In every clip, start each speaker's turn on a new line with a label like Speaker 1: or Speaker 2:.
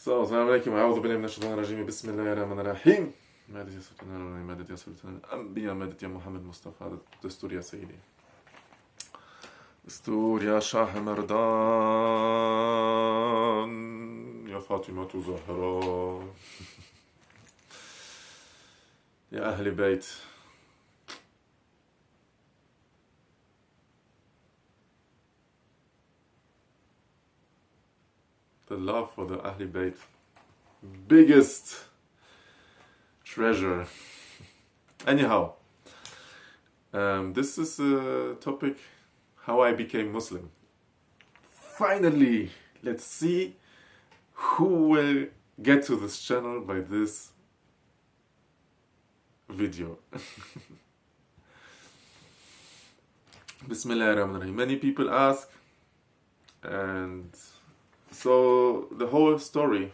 Speaker 1: So, السلام عليكم. أعوذ بالله من الشيطان الرجيم. بسم الله الرحمن الرحيم. مادة يا سلطان الأولى، مادة يا سلطان الأنبياء، مادة يا محمد مصطفى، دستور يا سيدي، دستور يا شاه مردان، يا فاطمة زهراء، يا أهل بيت. The love for the Ahl Bayt, biggest treasure. Anyhow, this is a topic, how I became Muslim. Finally, let's see who will get to this channel by this video. Bismillahirrahmanirrahim. Many people ask, and so the whole story,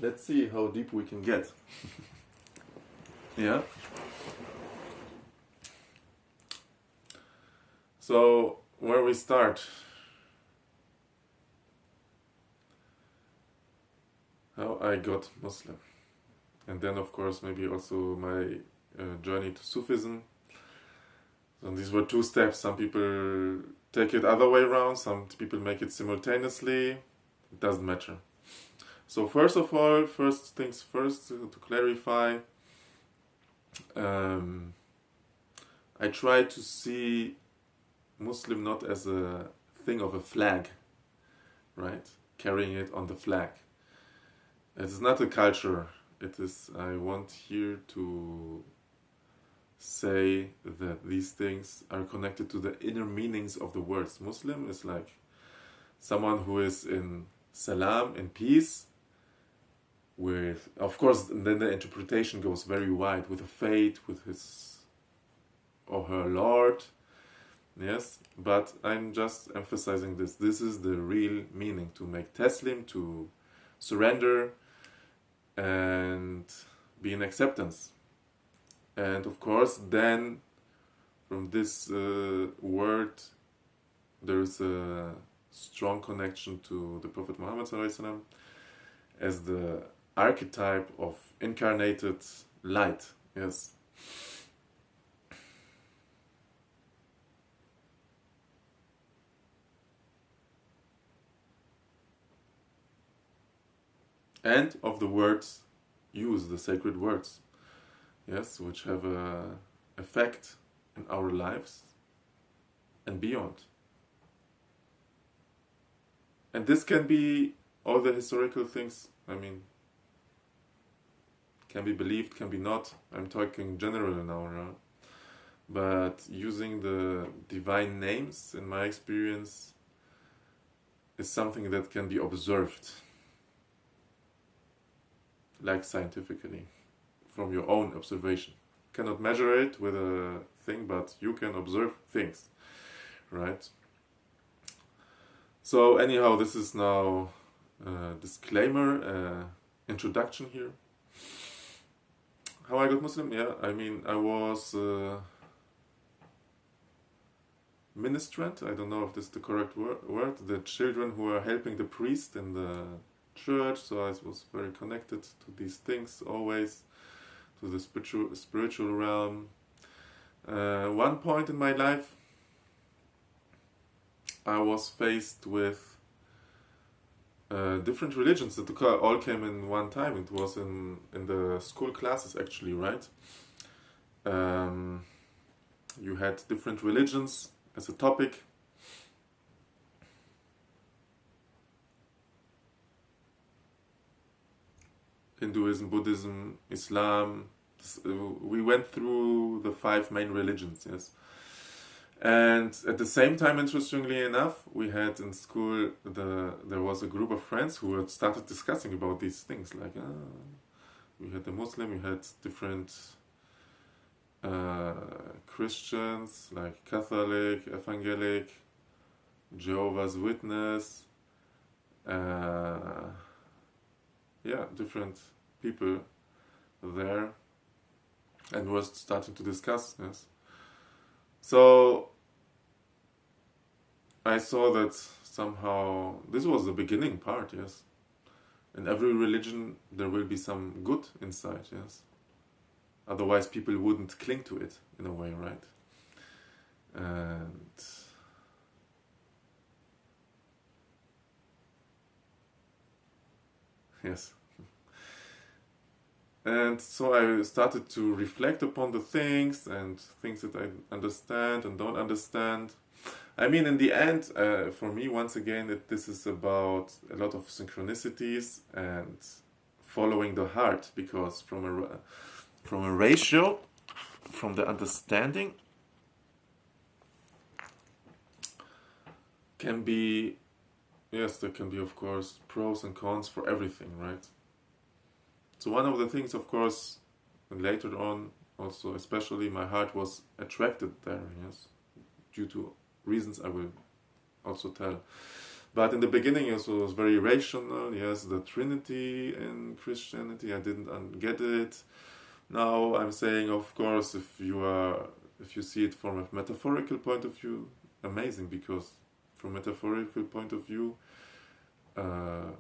Speaker 1: let's see how deep we can get. Yeah. So where we start, how I got Muslim, and then of course maybe also my journey to Sufism. And these were two steps. Some people take it other way around, some people make it simultaneously. It doesn't matter. So first of all, first things first, to clarify, I try to see Muslim not as a thing of a flag, right? Carrying it on the flag. It is not a culture. It is, I want here to say that these things are connected to the inner meanings of the words. Muslim is like someone who is in salam, in peace, with, of course, then the interpretation goes very wide, with a faith, with his or her Lord. Yes, but I'm just emphasizing this. This is the real meaning, to make taslim, to surrender and be in acceptance. And of course, then from this word, there is a strong connection to the Prophet Muhammad ﷺ as the archetype of incarnated light. Yes. And of the words used, the sacred words. Yes, which have an effect in our lives and beyond. And this can be all the historical things, I mean, can be believed, can be not. I'm talking general now, right? But using the divine names, in my experience, is something that can be observed, like scientifically, from your own observation. Cannot measure it with a thing, but you can observe things, right? So anyhow, this is now a disclaimer, introduction here. How I got Muslim? Yeah, I mean, I was ministrant, I don't know if this is the correct word, the children who are helping the priest in the church, so I was very connected to these things always, to the spiritual realm. One point in my life, I was faced with different religions that all came in one time. It was in the school classes, actually, right? You had different religions as a topic. Hinduism, Buddhism, Islam. We went through the 5 main religions, yes. And at the same time, interestingly enough, we had in school, there was a group of friends who had started discussing about these things. Like, we had the Muslim, we had different Christians, like Catholic, Evangelic, Jehovah's Witness, yeah, different people there, and was starting to discuss this. So I saw that somehow, this was the beginning part, yes. In every religion, there will be some good inside, yes. Otherwise, people wouldn't cling to it in a way, right? And yes. And so I started to reflect upon the things and things that I understand and don't understand. I mean, in the end, for me, once again, this is about a lot of synchronicities and following the heart, because from a ratio, from the understanding, can be, yes, there can be, of course, pros and cons for everything, right? So one of the things, of course, and later on, also especially, my heart was attracted there, yes, due to reasons I will also tell. But in the beginning, it was very rational, yes, the Trinity in Christianity, I didn't get it. Now I'm saying, of course, if you see it from a metaphorical point of view, amazing, because from a metaphorical point of view,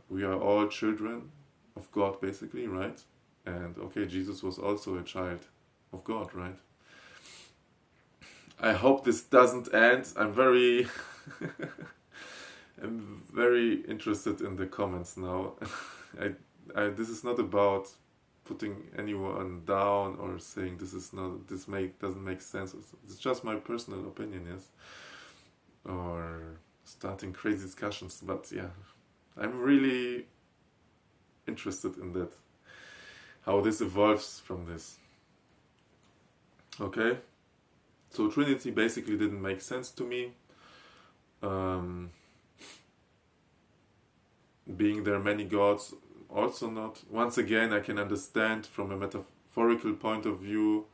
Speaker 1: we are all children of God, basically, right? And okay, Jesus was also a child of God, right? I hope this doesn't end. I'm very I'm very interested in the comments now. This is not about putting anyone down or saying doesn't make sense. It's just my personal opinion, yes. Or starting crazy discussions, but yeah, I'm really interested in that, how this evolves from this. Okay, so Trinity basically didn't make sense to me. Being there many gods, also not. Once again, I can understand from a metaphorical point of view.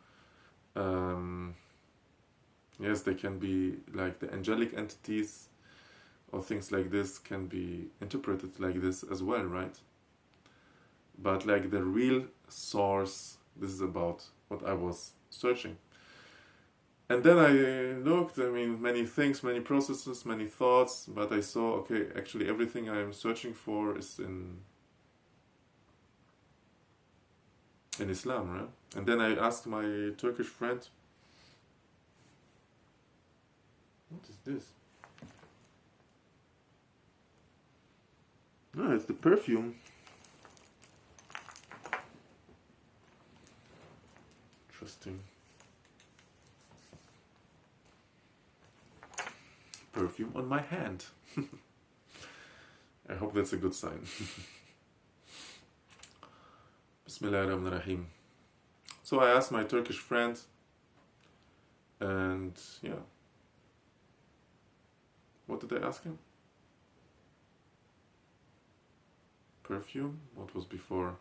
Speaker 1: Yes, they can be like the angelic entities, or things like this can be interpreted like this as well, right? But like the real source, this is about what I was searching. And then I looked, I mean, many things, many processes, many thoughts, but I saw, okay, actually everything I am searching for is in Islam, right? And then I asked my Turkish friend, what is this? No, it's the perfume. Interesting. Perfume on my hand. I hope that's a good sign. Bismillahirrahmanirrahim. So I asked my Turkish friend, and yeah. What did I ask him? Perfume? What was before?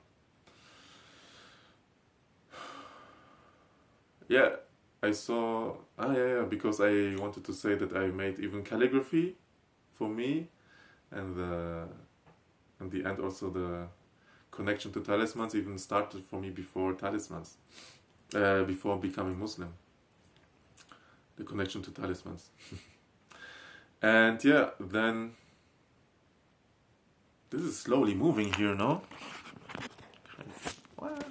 Speaker 1: Yeah, I saw... yeah, because I wanted to say that I made even calligraphy for me, and in the end also the connection to talismans even started for me before talismans, before becoming Muslim. The connection to talismans. And yeah, then... This is slowly moving here, no? What?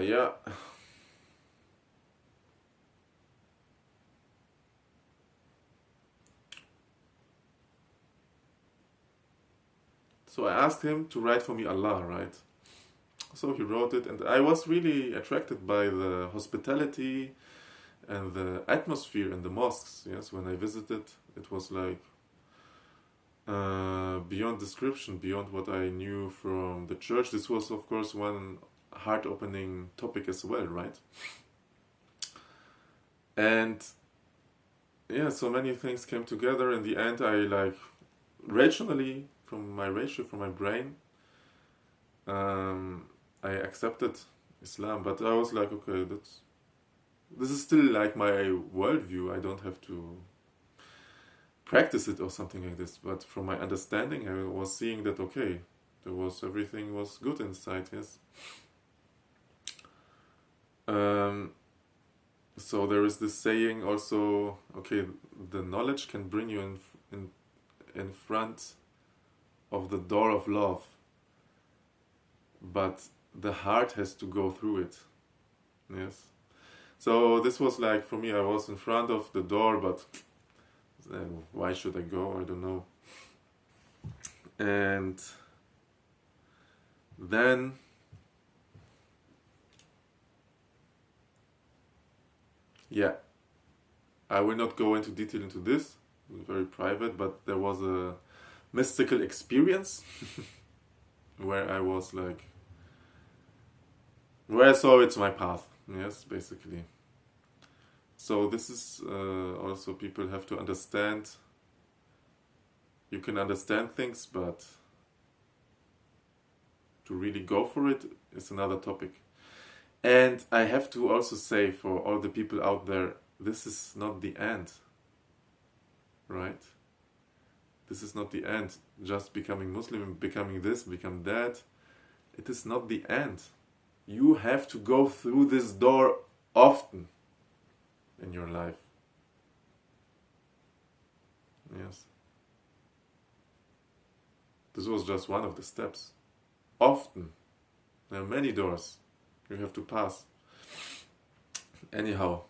Speaker 1: Yeah. So I asked him to write for me Allah, right? So he wrote it, and I was really attracted by the hospitality and the atmosphere in the mosques. Yes, when I visited, it was like beyond description, beyond what I knew from the church. This was, of course, one heart-opening topic as well, right? And yeah, so many things came together. In the end, I like rationally, from my brain, I accepted Islam, but I was like, okay, this is still like my worldview. I don't have to practice it or something like this. But from my understanding, I was seeing that, okay, everything was good inside, yes. So there is this saying also, okay, the knowledge can bring you in front of the door of love, but the heart has to go through it. Yes. So this was like, for me, I was in front of the door, but why should I go? I don't know. And then yeah, I will not go into detail into this, very private, but there was a mystical experience where I was like, where I saw it's my path. Yes, basically. So this is also, people have to understand. You can understand things, but to really go for it is another topic. And I have to also say, for all the people out there, this is not the end, right? This is not the end. Just becoming Muslim, becoming this, become that. It is not the end. You have to go through this door often in your life. Yes. This was just one of the steps. Often. There are many doors you have to pass. Anyhow.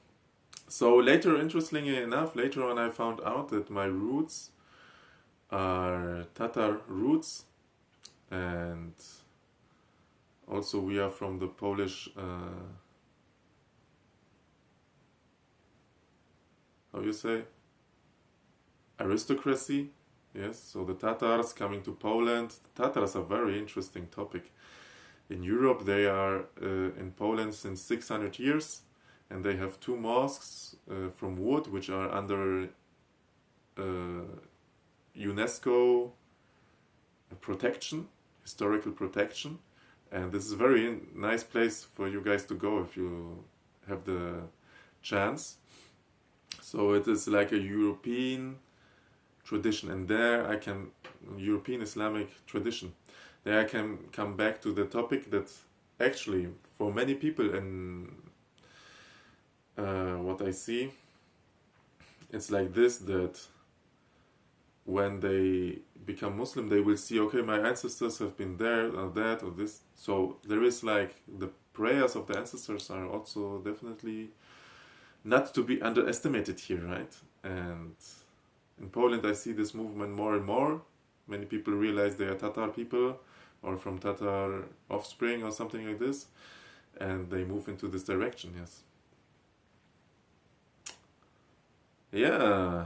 Speaker 1: So later, interestingly enough, later on I found out that my roots are Tatar roots, and also we are from the Polish, how you say, aristocracy. Yes, so the Tatars coming to Poland. The Tatars are a very interesting topic. In Europe, they are in Poland since 600 years, and they have two mosques from wood, which are under UNESCO protection, historical protection. And this is a very nice place for you guys to go if you have the chance. So it is like a European tradition, and there I can, European Islamic tradition, there I can come back to the topic that actually for many people in what I see, it's like this, that when they become Muslim, they will see, okay, my ancestors have been there, or that, or this. So there is like, the prayers of the ancestors are also definitely not to be underestimated here, right? And in Poland, I see this movement more and more. Many people realize they are Tatar people, or from Tatar offspring, or something like this, and they move into this direction, yes. Yeah.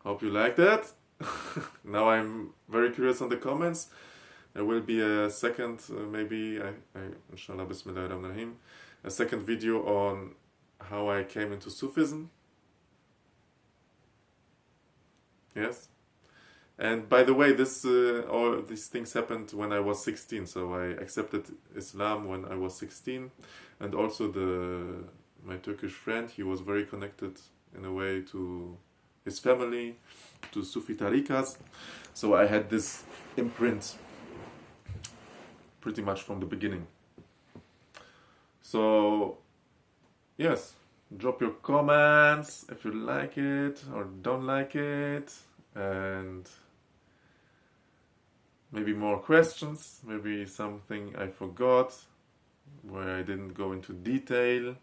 Speaker 1: Hope you like that. Now I'm very curious on the comments. There will be a second, maybe, inshallah, bismillahirrahmanirrahim, a second video on how I came into Sufism. Yes. And by the way, this all these things happened when I was 16. So I accepted Islam when I was 16, and also my Turkish friend, he was very connected in a way to his family, to Sufi tariqas. So I had this imprint pretty much from the beginning. So yes, drop your comments if you like it or don't like it, and maybe more questions, maybe something I forgot where I didn't go into detail.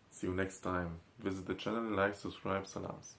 Speaker 1: See you next time. Visit the channel, like, subscribe, salams.